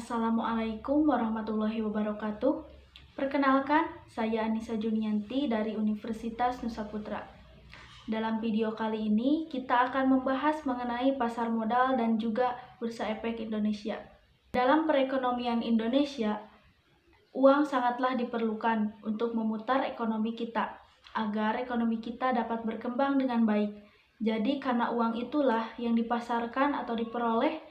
Assalamualaikum warahmatullahi wabarakatuh. Perkenalkan, saya Anissa Junianti dari Universitas Nusa Putra. Dalam video kali ini, kita akan membahas mengenai pasar modal dan juga bursa efek Indonesia. Dalam perekonomian Indonesia, uang sangatlah diperlukan untuk memutar ekonomi kita, agar ekonomi kita dapat berkembang dengan baik. Jadi karena uang itulah yang dipasarkan atau diperoleh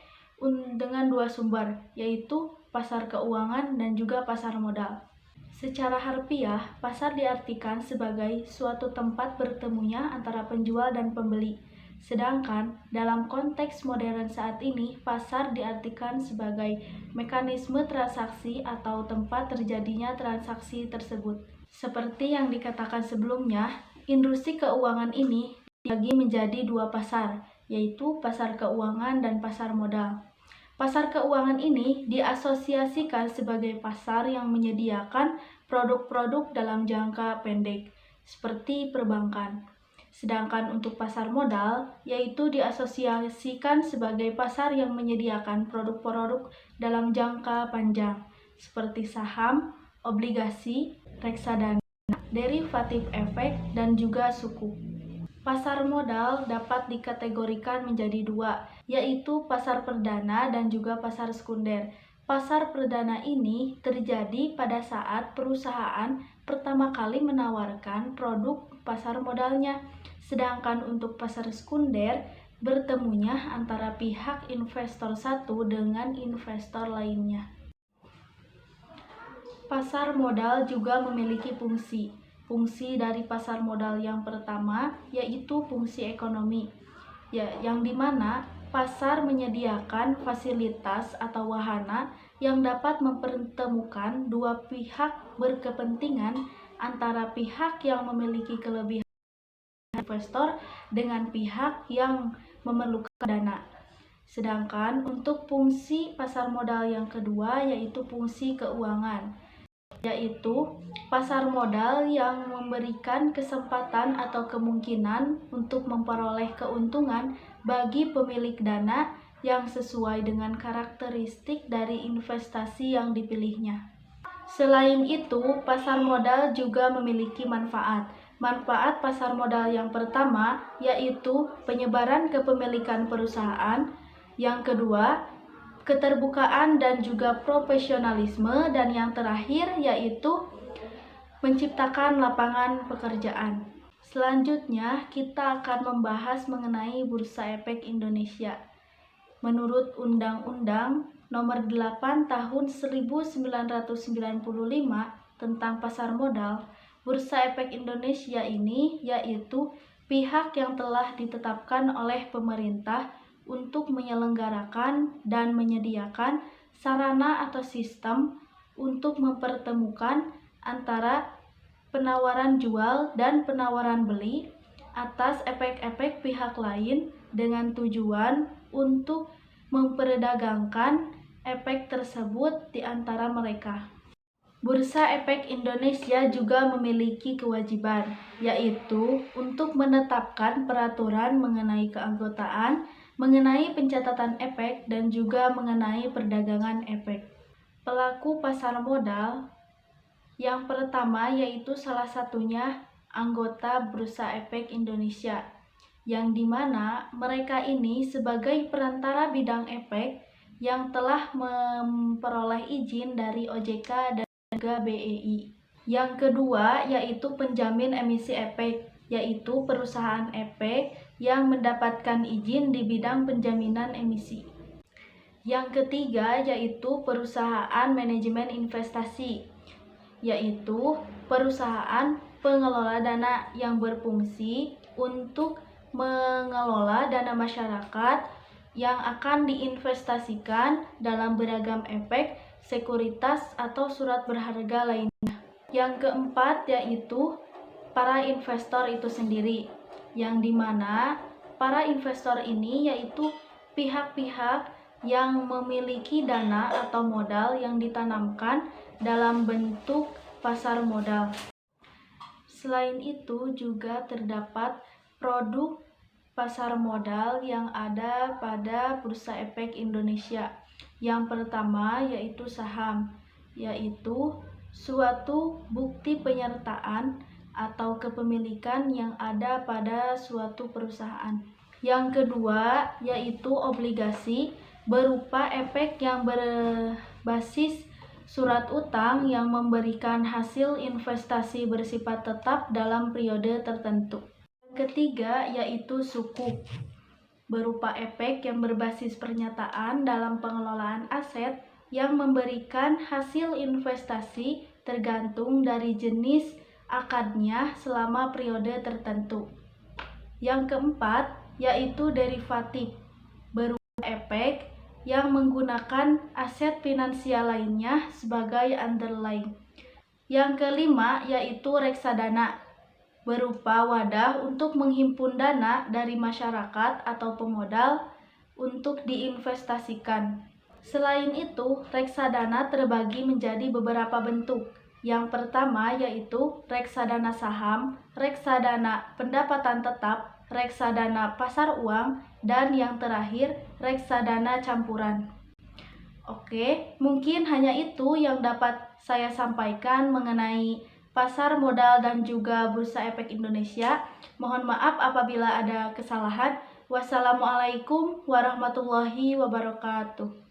dengan dua sumber, yaitu pasar keuangan dan juga pasar modal. Secara harfiah, pasar diartikan sebagai suatu tempat bertemunya antara penjual dan pembeli. Sedangkan dalam konteks modern saat ini, pasar diartikan sebagai mekanisme transaksi atau tempat terjadinya transaksi tersebut. Seperti yang dikatakan sebelumnya, industri keuangan ini dibagi menjadi dua pasar, yaitu pasar keuangan dan pasar modal. Pasar keuangan ini diasosiasikan sebagai pasar yang menyediakan produk-produk dalam jangka pendek, seperti perbankan. Sedangkan untuk pasar modal, yaitu diasosiasikan sebagai pasar yang menyediakan produk-produk dalam jangka panjang, seperti saham, obligasi, reksadana, derivatif efek, dan juga suku. Pasar modal dapat dikategorikan menjadi dua, yaitu pasar perdana dan juga pasar sekunder. Pasar perdana ini terjadi pada saat perusahaan pertama kali menawarkan produk pasar modalnya, sedangkan untuk pasar sekunder bertemunya antara pihak investor satu dengan investor lainnya. Pasar modal juga memiliki fungsi. Fungsi dari pasar modal yang pertama yaitu fungsi ekonomi, yang dimana pasar menyediakan fasilitas atau wahana yang dapat mempertemukan dua pihak berkepentingan antara pihak yang memiliki kelebihan investor dengan pihak yang memerlukan dana. Sedangkan untuk fungsi pasar modal yang kedua yaitu fungsi keuangan, yaitu pasar modal yang memberikan kesempatan atau kemungkinan untuk memperoleh keuntungan bagi pemilik dana yang sesuai dengan karakteristik dari investasi yang dipilihnya. Selain itu, pasar modal juga memiliki manfaat. Manfaat pasar modal yang pertama yaitu penyebaran kepemilikan perusahaan, yang kedua keterbukaan dan juga profesionalisme, dan yang terakhir yaitu menciptakan lapangan pekerjaan. Selanjutnya kita akan membahas mengenai Bursa Efek Indonesia. Menurut Undang-Undang Nomor 8 Tahun 1995 tentang pasar modal, Bursa Efek Indonesia ini yaitu pihak yang telah ditetapkan oleh pemerintah untuk menyelenggarakan dan menyediakan sarana atau sistem untuk mempertemukan antara penawaran jual dan penawaran beli atas efek-efek pihak lain dengan tujuan untuk memperdagangkan efek tersebut di antara mereka. Bursa Efek Indonesia juga memiliki kewajiban, yaitu untuk menetapkan peraturan mengenai keanggotaan, mengenai pencatatan efek, dan juga mengenai perdagangan efek. Pelaku pasar modal yang pertama yaitu salah satunya anggota Bursa Efek Indonesia, yang dimana mereka ini sebagai perantara bidang efek yang telah memperoleh izin dari OJK dan juga BEI. Yang kedua yaitu penjamin emisi efek, yaitu perusahaan efek yang mendapatkan izin di bidang penjaminan emisi. Yang ketiga yaitu perusahaan manajemen investasi, yaitu perusahaan pengelola dana yang berfungsi untuk mengelola dana masyarakat yang akan diinvestasikan dalam beragam efek, sekuritas, atau surat berharga lainnya. Yang keempat yaitu para investor itu sendiri, yang dimana para investor ini yaitu pihak-pihak yang memiliki dana atau modal yang ditanamkan dalam bentuk pasar modal. Selain itu juga terdapat produk pasar modal yang ada pada Bursa Efek Indonesia, Yang pertama yaitu saham, yaitu suatu bukti penyertaan atau kepemilikan yang ada pada suatu perusahaan. Yang kedua yaitu obligasi, berupa efek yang berbasis surat utang yang memberikan hasil investasi bersifat tetap dalam periode tertentu. Yang ketiga yaitu sukuk, berupa efek yang berbasis pernyataan dalam pengelolaan aset yang memberikan hasil investasi tergantung dari jenis akadnya selama periode tertentu. Yang keempat yaitu derivatif, berupa efek yang menggunakan aset finansial lainnya sebagai underlying. Yang kelima yaitu reksadana, berupa wadah untuk menghimpun dana dari masyarakat atau pemodal untuk diinvestasikan. Selain itu, reksadana terbagi menjadi beberapa bentuk. Yang pertama yaitu reksadana saham, reksadana pendapatan tetap, reksadana pasar uang, dan yang terakhir reksadana campuran. Oke, mungkin hanya itu yang dapat saya sampaikan mengenai pasar modal dan juga Bursa Efek Indonesia. Mohon maaf apabila ada kesalahan. Wassalamualaikum warahmatullahi wabarakatuh.